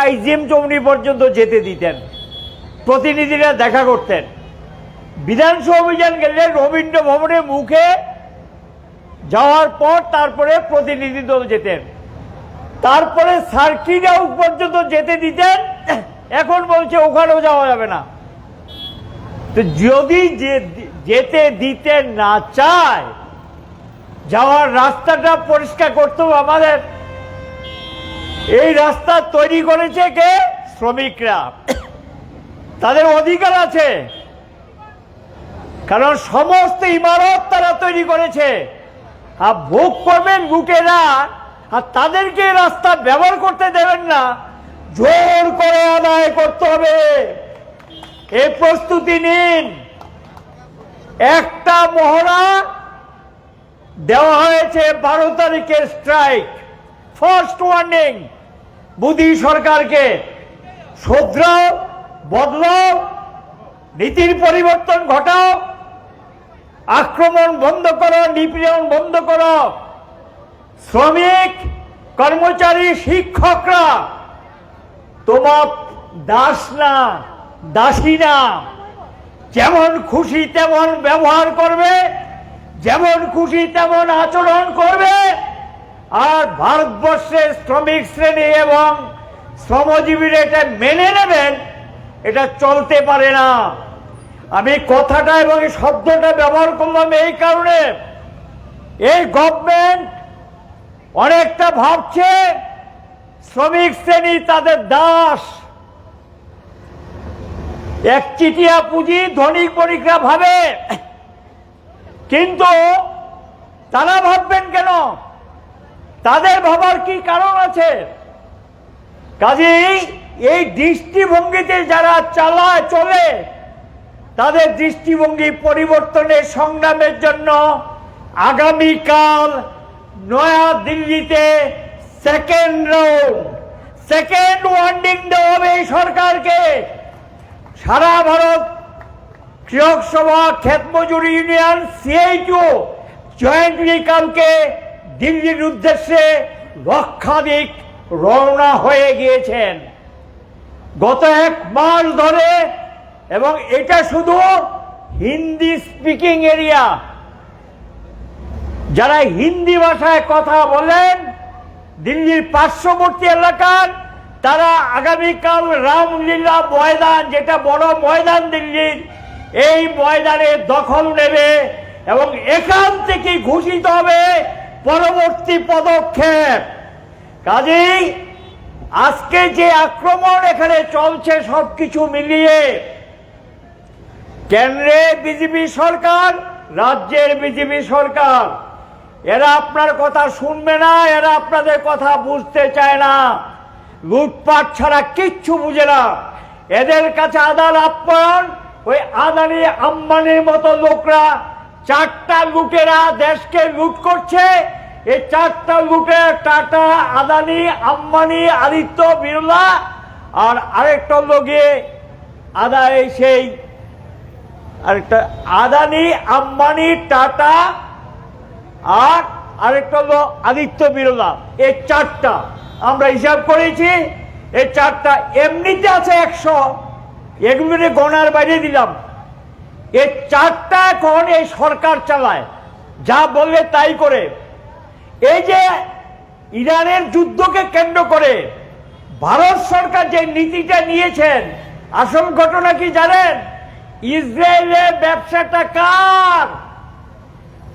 IgM Chaumoni পর্যন্ত যেতে দিতেন, প্রতিনিধিরা দেখা করতেন। বিধানসভা অভিযান গেলে রবীন্দ্র ভবনের মুখে যাওয়ার পর তারপরে প্রতিনিধি দল যেতেন, তারপরে সার্কিট হাউস পর্যন্ত যেতে দিতেন। এখন বলছে ওখানেও যাওয়া যাবে না। তো যদি যেতে দিতে না চায়, যাওয়ার রাস্তাটা পরিষ্কার করতে হবে আমাদের। এই রাস্তা তৈরি করেছে কে? শ্রমিকরা। তাদের অধিকার আছে, কারণ সমস্ত ইমারত তারা তৈরি করেছে। আর ভোগ করবেন লোকেরা, আর তাদেরকে রাস্তা ব্যবহার করতে দেবেন না, জোর করে আদায় করতে হবে। এই প্রস্তুতি নিন। একটা মহড়া দেওয়া হয়েছে 12 তারিখের স্ট্রাইক, ফার্স্ট ওয়ার্নিং মোদী সরকারকে। শুধরাও, বদলাও, নীতির পরিবর্তন ঘটাও, আক্রমণ বন্ধ করো, নিপীড়ন বন্ধ করো। শ্রমিক, কর্মচারী, শিক্ষকরা তোমার দাস না, দাসী না। যেমন খুশি তেমন ব্যবহার করবে, যেমন খুশি তেমন আচরণ করবে। আর ভারতবর্ষের শ্রমিক শ্রেণী এবং শ্রমজীবীরা এটা মেনে নেবেন, এটা চলতে পারে না। আমি কথাটা এবং এই শব্দটা ব্যবহার করলাম এই কারণে, এই গভর্নমেন্ট অনেকটা ভাবছে শ্রমিক শ্রেণী তাদের দাস। একচিটিয়া পুঁজি ধনিক বণিকরা ভাবে, কিন্তু তারা ভাববেন কেন? তাদের ভাবার কি কারণ আছে? কাজেই এই দৃষ্টিভঙ্গিতে যারা চলে, তাদের দৃষ্টিভঙ্গি পরিবর্তনের সংগ্রামের জন্য আগামীকাল নয়া দিল্লিতে সেকেন্ড ওয়ার্নিং দেওয়া হবে এই সরকারকে। সারা ভারত কৃষক সভা, ক্ষেত মজুর ইউনিয়ন, সিআইটিউ জয়েন্টলি কালকে দিল্লির উদ্দেশ্যে লক্ষাধিক রওনা হয়ে গিয়েছেন গত 1 মাস ধরে। এবং এটা শুধু হিন্দি স্পিকিং এরিয়া, যারা হিন্দি ভাষায় কথা বলেন দিল্লির পার্শ্ববর্তী এলাকার, তারা আগামীকাল রামলীলা ময়দান, যেটা বড় ময়দান দিল্লির, এই ময়দানে দখল নেবে এবং এখান থেকে ঘোষিত হবে পরবর্তী পদক্ষেপ। কাজেই আজকে যে আক্রমণ এখানে চলছে, সবকিছু মিলিয়ে কেন্দ্রে বিজেপি সরকার, রাজ্যের বিজেপি সরকার, এরা আপনার কথা শুনবে না, এরা আপনাদের কথা বুঝতে চায় না। লুটপাট ছাড়া কিচ্ছু বুঝে না। এদের কাছে আদান আপ্যায়ন ওই আদানি আম্বানির মতো লোকরা, 4টা লুটেরা দেশকে লুট করছে। এই 4টা লুটে টাটা, আদানি, আম্বানি, আদিত্য বিড়লা, আর আরেকটা লোকে আদানি, আম্বানি, টাটা, আর আরেকটা হলো আদিত্য বিড়লা। এই 4টা আমরা হিসাব করেছি। এই 4টা এমনিতে আছে 100, এগুলোকে গণার বাইরে দিলাম। এই 4টা এখন এই সরকার চালায়, যা বললে তাই করে। এই যে ইরানের যুদ্ধকে কেন্দ্র করে ভারত সরকার যে নীতিটা নিয়েছেন, আসল ঘটনা কি জানেন? ইসরায়েলের ব্যবসাটা কার?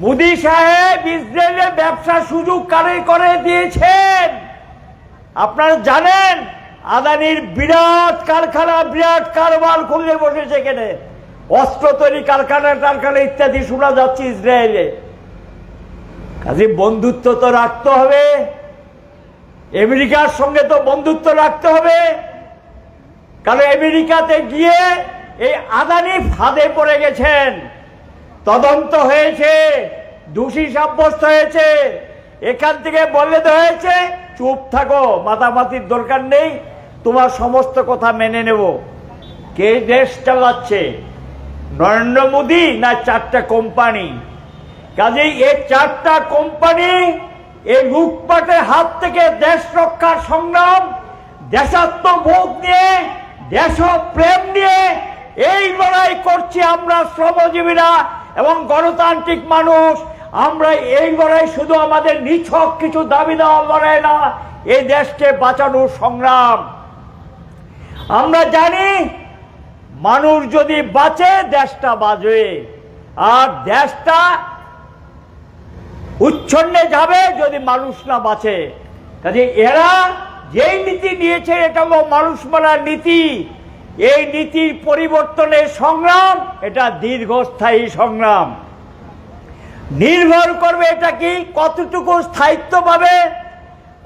মোদী সাহেব ইসরায়েলের ব্যবসা সুযোগ কারে করে দিয়েছেন? আপনারা জানেন, আদানির বিরাট কারখানা, বিরাট কারবার খুলে বসেছে এখানে, অস্ত্র তৈরি কারখানা ইত্যাদি শোনা যাচ্ছে ইসরায়েলে। কাজে বন্ধুত্ব তো রাখতে হবে, আমেরিকার সঙ্গে তো বন্ধুত্ব রাখতে হবে। কারণ আমেরিকাতে গিয়ে এই আদানি ফাঁদে পড়ে গেছেন, তদন্ত হয়েছে, দোষী সাব্যস্ত হয়েছে। এখান থেকে বলে দেওয়া হয়েছে চুপ থাকো, মাতামাতির দরকার নেই, তোমার সমস্ত কথা মেনে নেব। কে দেশ চালাচ্ছে? নরেন্দ্র মোদী না 4টা কোম্পানি? কাজেই এই 4টা কোম্পানি এই লুটপাটের হাত থেকে দেশ রক্ষার সংগ্রাম দেশাত্মবোধ নিয়ে, দেশপ্রেম নিয়ে এই লড়াই করছি আমরা শ্রমজীবীরা এবং গণতান্ত্রিক মানুষ। আমরা এই লড়াই শুধু আমাদের নিছক কিছু দাবি দেওয়ার লড়াই না, এই দেশকে বাঁচানোর সংগ্রাম। আমরা জানি মানুষ যদি বাঁচে দেশটা বাঁচবে, আর দেশটা উচ্ছন্নে যাবে যদি মানুষ না বাঁচে। কাজে এরা যেই নীতি নিয়েছে এটা হলো মানুষ মারার নীতি। এই নীতির পরিবর্তনের সংগ্রাম এটা দীর্ঘস্থায়ী সংগ্রাম। নির্ভর করবে এটা কি কতটুকু স্থায়িত্ব পাবে,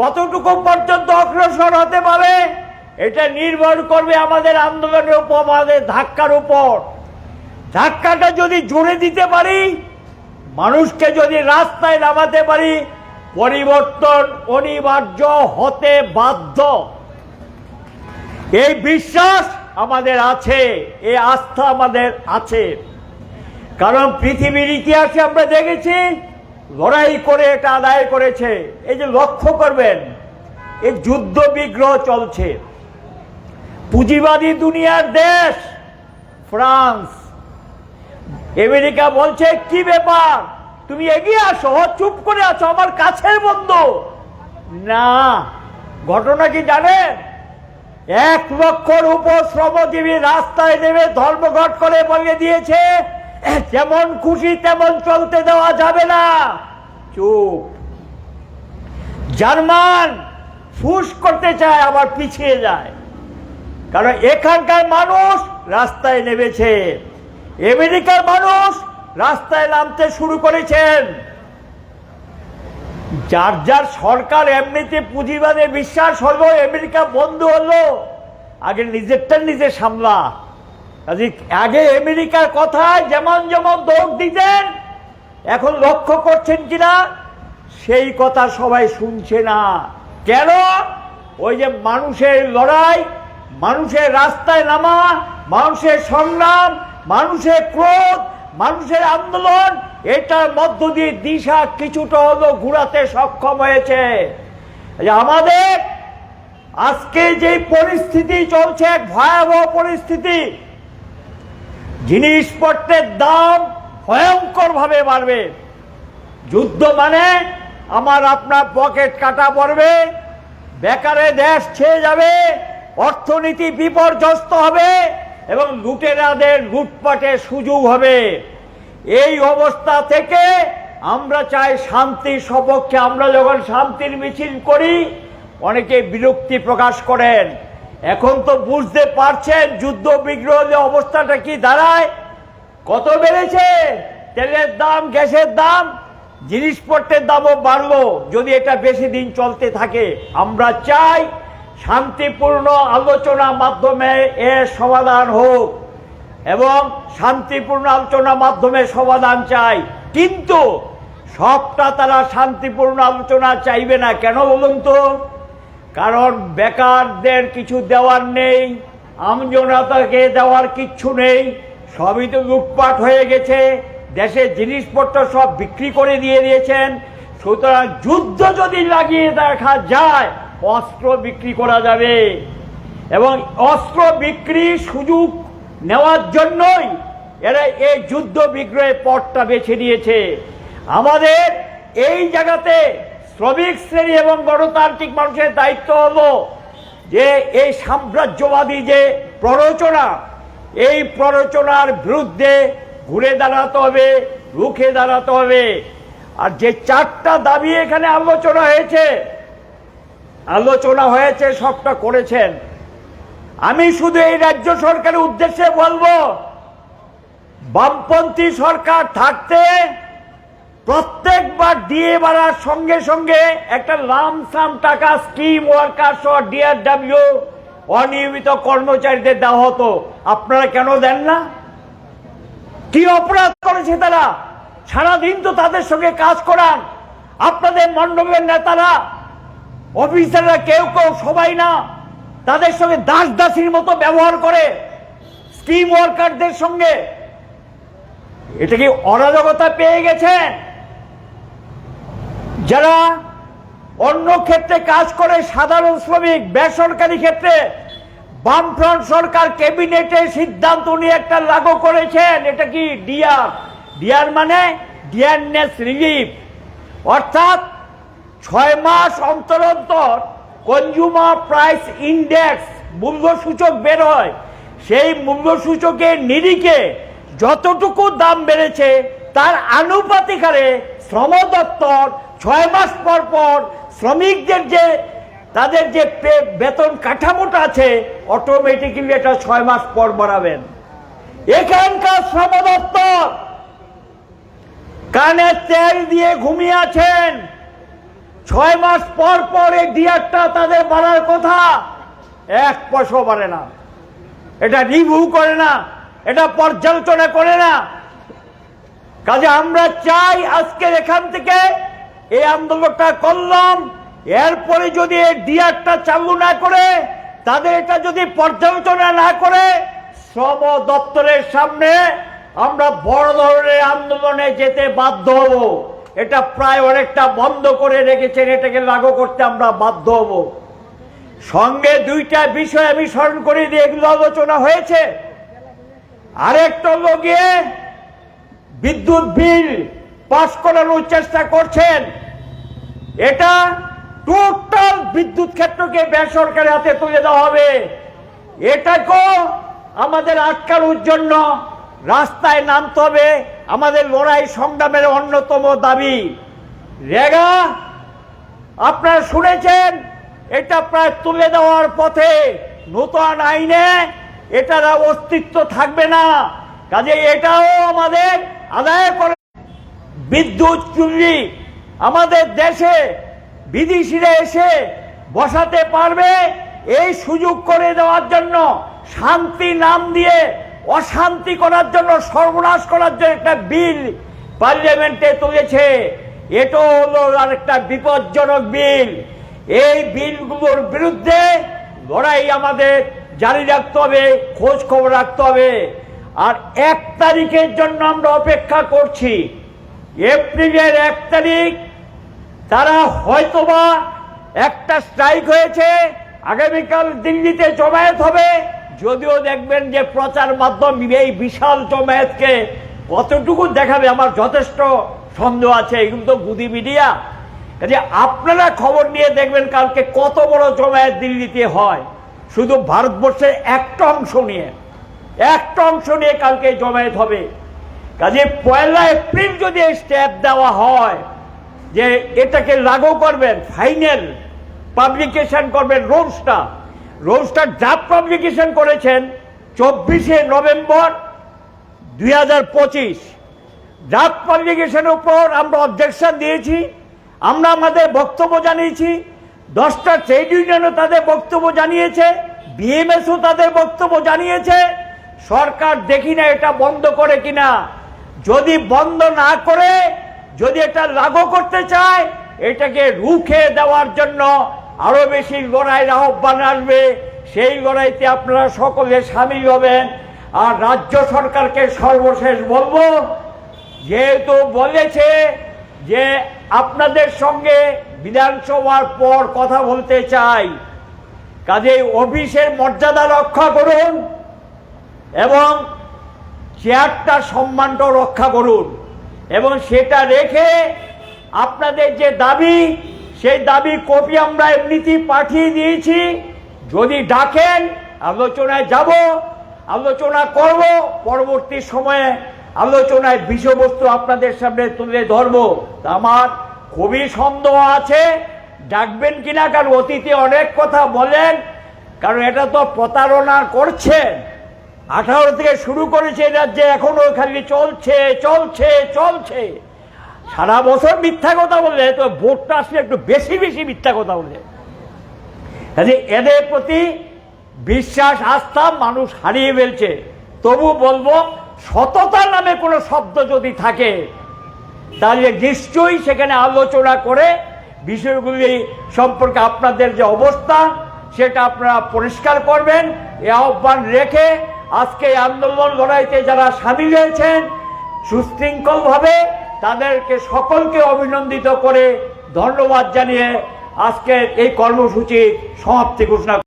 কতটুকু পর্যন্ত অগ্রসর হতে পারে, এটা নির্ভর করবে আমাদের আন্দোলনের উপর, আমাদের ধাক্কার উপর। ধাক্কাটা যদি জুড়ে দিতে পারি, মানুষকে যদি রাস্তায় নামাতে পারি, পরিবর্তন অনিবার্য হতে বাধ্য। এই বিশ্বাস আমাদের আছে, এই আস্থা আমাদের আছে। কারণ পৃথিবীর ইতিহাসে আমরা দেখেছি লড়াই করে এটা আদায় করেছে। এই যে লক্ষ্য করবেন, এই যুদ্ধ বিগ্রহ চলছে। পুঁজিবাদী দুনিয়ার দেশ ফ্রান্স, আমেরিকা বলছে কি ব্যাপার, তুমি এগিয়ে আসো, চুপ করে আছো, আমার কাছের বন্ধু না। ঘটনা কি জানেন? 1 লক্ষর উপর শ্রমজীবী রাস্তায় নেমে ধর্মঘট করে বলে দিয়েছে যেমন খুশি তেমন চলতে দেওয়া যাবে না। চুপ। জার্মান ফুস করতে চায়, আবার পিছিয়ে যায়, কারণ এখানকার মানুষ রাস্তায় নেমেছে। আমেরিকার মানুষ রাস্তায় নামতে শুরু করেছেন। যার যার সরকার এমনিতে পুঁজিবাদে বিশ্বাস হলো, আমেরিকা বন্ধু হলো, আগে নিজেরটা নিজে সামলা। আগে আমেরিকার কথায় যেমন যেমন দৌড় দিতেন, এখন লক্ষ্য করছেন কিনা সেই কথা সবাই শুনছে না। কেন? ওই যে মানুষের লড়াই, মানুষের রাস্তায় নামা, মানুষের সংগ্রাম, মানুষের ক্রোধ, মানুষের আন্দোলন, এটার মধ্য দিয়ে দিশা কিছুটা হলো ঘুরাতে সক্ষম হয়েছে। আমাদের আজকে যে পরিস্থিতি চলছে, এক ভয়াবহ পরিস্থিতি। জিনিসপত্রের দাম ভয়ঙ্কর ভাবে বাড়বে। যুদ্ধ মানে আমার আপনার পকেট কাটা পড়বে, বেকারে দেশ ছেয়ে যাবে, অর্থনীতি বিপর্যস্ত হবে এবং লুটেরাদের লুটপাটের সুযোগ হবে। এই অবস্থা থেকে আমরা চাই শান্তির সপক্ষে। আমরা যখন শান্তির মিছিল করি অনেকে বিরক্তি প্রকাশ করেন। এখন তো বুঝতে পারছেন যুদ্ধ বিগ্রহের অবস্থাটা কি দাঁড়ায়, কত বেড়েছে তেলের দাম, গ্যাসের দাম, জিনিসপত্রের দামও বাড়লো যদি এটা বেশি দিন চলতে থাকে। আমরা চাই শান্তিপূর্ণ আলোচনার মাধ্যমে এর সমাধান হোক এবং শান্তিপূর্ণ আলোচনার মাধ্যমে সমাধান চাই। কিন্তু সবটা তারা শান্তিপূর্ণ আলোচনা চাইবে না। কেন বলুন তো? কারণ বেকারদের কিছু দেওয়ার নেই, আমজনতাকে দেওয়ার কিচ্ছু নেই, সবই তো লুটপাট হয়ে গেছে, দেশের জিনিসপত্র সব বিক্রি করে দিয়ে দিয়েছেন। সুতরাং যুদ্ধ যদি লাগিয়ে দেখা যায় অস্ত্র বিক্রি করা যাবে এবং অস্ত্র বিক্রির সুযোগ নেওয়ার জন্যই এরা এই যুদ্ধ বিগ্রহের পথটা বেছে নিয়েছে। আমাদের এই জায়গাতে শ্রমিক শ্রেণী এবং গণতান্ত্রিক মানুষের দায়িত্ব হলো যে এই সাম্রাজ্যবাদী যে প্ররোচনা, এই প্ররোচনার বিরুদ্ধে ঘুরে দাঁড়াতে হবে, রুখে দাঁড়াতে হবে। আর যে 4টা দাবি এখানে আলোচনা হয়েছে সবটা করেছেন। আমি শুধু এই রাজ্য সরকারের উদ্দেশ্যে বলবো, বামপন্থী সরকার থাকতে প্রত্যেকবার ডিএ বাড়ার সঙ্গে সঙ্গে একটা লামসাম টাকা স্কিম ওয়ার্কার সহ ডিআরডব্লিউ অনিয়মিত কর্মচারীদের দেওয়া হতো। আপনারা কেন দেন না? কি অপরাধ করেছে তারা? সারাদিন তো তাদের সঙ্গে কাজ করান। আপনাদের মণ্ডলের নেতারা, অফিসাররা কেউ কেউ, সবাই না, তাদের সঙ্গে দাস দাসীর মতো ব্যবহার করে স্কিম ওয়ার্কারদের সঙ্গে। এটা কি অরাজকতা পেয়ে গেছেন? যারা অন্য ক্ষেত্রে কাজ করে সাধারণ শ্রমিক, বেসরকারি ক্ষেত্রে বামফ্রন্ট সরকার ক্যাবিনেটে সিদ্ধান্ত নিয়ে একটা লাগু করেছেন। এটা কি ডিআর? ডিআর মানে ডিয়ারনেস রিলিফ, অর্থাৎ 6 মাস অন্তর অন্তর কনজিউমার প্রাইস ইন্ডেক্স মূল্যসূচক বের হয়। সেই মূল্যসূচকের নিরিখে যতটুকু দাম বেড়েছে তার আনুপাতিক হারে শ্রম দপ্তর 6 মাস পর পর শ্রমিকদের যে তাদের যে বেতন কাঠামোটা আছে অটোমেটিক্যালি এটা 6 মাস পর বাড়াবেন। এখানকার শ্রম দপ্তর কানে তেল দিয়ে ঘুমিয়ে আছেন। 6 মাস পর পর এই ডিআরটা তাদের বাড়ার কথা, 1 পয়সা বাড়ে না। এটা রিভিউ করে না, এটা পর্যালোচনা করে না। কাজে আমরা চাই আজকে এখান থেকে এই আন্দোলনটা করলাম, এরপরে যদি এই ডিআরটা চালু না করে, তাদের এটা যদি পর্যালোচনা না করে, শ্রম দপ্তরের সামনে আমরা বড় ধরনের আন্দোলনে যেতে বাধ্য হব। এটা প্রায় অনেকটা বন্ধ করে রেখেছেন, এটাকে লাগু করতে আমরা বাধ্য হব। সঙ্গে 2টা বিষয় আমি স্মরণ করে দিয়ে এগুলো আলোচনা হয়েছে। আরেকটা লোকে বিদ্যুৎ বিল পাস করানোর চেষ্টা করছেন। এটা টোটাল বিদ্যুৎ ক্ষেত্রকে বেসরকারি হাতে তুলে দেওয়া হবে। এটাকেও আমাদের আটকানোর জন্য রাস্তায় নামতে হবে। আমাদের লড়াই সংগ্রামের অন্যতম দাবি। রেগা আপনারা শুনেছেন, এটা প্রায় তুলে দেওয়ার পথে। নতুন আইনে এটার অস্তিত্ব থাকবে না। কাজে এটাও আমাদের আদায় করে। বিদ্যুৎ চুল্লি আমাদের দেশে বিদেশিরা এসে বসাতে পারবে, এই সুযোগ করে দেওয়ার জন্য, শান্তি নাম দিয়ে অশান্তি করার জন্য, সর্বনাশ করার জন্য একটা বিল পার্লামেন্টে তুলেছে। এটা হলো আরেকটা বিপজ্জনক বিল। এই বিলগুলোর বিরুদ্ধে লড়াই আমাদের জারি রাখতে হবে, খোঁজ খবর রাখতে হবে। আর 1 তারিখের জন্য আমরা অপেক্ষা করছি। এপ্রিলের 1 তারিখ তারা হয়তোবা একটা স্ট্রাইক হয়েছে, আগামীকাল দিল্লিতে জমায়েত হবে। যদিও দেখবেন যে প্রচার মাধ্যম এই বিশাল জমায়েতকে কতটুকু দেখাবে আমার যথেষ্ট সন্দেহ আছে। এগুলো তো গুদি মিডিয়া। কাজে আপনারা খবর নিয়ে দেখবেন কালকে কত বড় জমায়েত দিল্লিতে হয়। শুধু ভারতবর্ষের একটা অংশ নিয়ে কালকে জমায়েত হবে। কাজে 1 এপ্রিল যদি স্টেপ দেওয়া হয় যে এটাকে লাগু করবেন, ফাইনাল পাবলিকেশন করবেন, রোলসটা ড্রাফট পাবলিকেশন করেছেন 24শে নভেম্বর 2025। ড্রাফট পাবলিকেশনের উপর আমরা অবজেকশন দিয়েছি, আমরা আমাদের বক্তব্য জানিয়েছি। 10টা ট্রেড ইউনিয়নও তাদের বক্তব্য জানিয়েছে, বিএমএসও তাদের বক্তব্য জানিয়েছে। সরকার দেখি না এটা বন্ধ করে কিনা। যদি বন্ধ না করে, যদি এটা লাগু করতে চায়, এটাকে রুখে দেওয়ার জন্য আরো বেশি লড়াইয়ের আহ্বান আসবে। সেই লড়াইতে আপনারা সকলে সামিল হবেন। আর রাজ্য সরকারকে সর্বশেষ বলবো, যেহেতু বলেছে যে আপনাদের সঙ্গে বিধানসভার পর কথা বলতে চাই, কাজেই অফিসের মর্যাদা রক্ষা করুন এবং চেয়ারটার সম্মানটা রক্ষা করুন। এবং সেটা রেখে আপনাদের যে দাবি, সেই দাবি কপি আমরা এমনিতেই পাঠিয়ে দিয়েছি। যদি ডাকেন আলোচনায় যাব, আলোচনা করব, পরবর্তী সময়ে আলোচনায় বিষয়বস্তু আপনাদের সামনে তুলে ধরব। আমার খুবই সন্দেহ আছে ডাকবেন কিনা, কারণ অতীতে অনেক কথা বলেন। কারণ এটা তো প্রতারণা করছেন। 18 থেকে শুরু করেছে রাজ্যে, এখনো খালি চলছে। সারা বছর মিথ্যা কথা বললে তো ভোটটা আসলে একটু বেশি মিথ্যা কথা বললে। এদের প্রতি বিশ্বাস আস্থা মানুষ হারিয়ে ফেলছে। তবু বলবো, সততার নামে কোনো শব্দ যদি থাকে তাহলে নিশ্চয়ই সেখানে আলোচনা করে বিষয়গুলি সম্পর্কে আপনাদের যে অবস্থা সেটা আপনারা পরিষ্কার করবেন। এই আহ্বান রেখে আজকে আন্দোলন লড়াইতে যারা সামিল হয়েছেন সুশৃঙ্খলভাবে, তাদেরকে সকলকে অভিনন্দিত করে ধন্যবাদ জানিয়ে আজকের এই কর্মসূচি সমাপ্তি ঘোষণা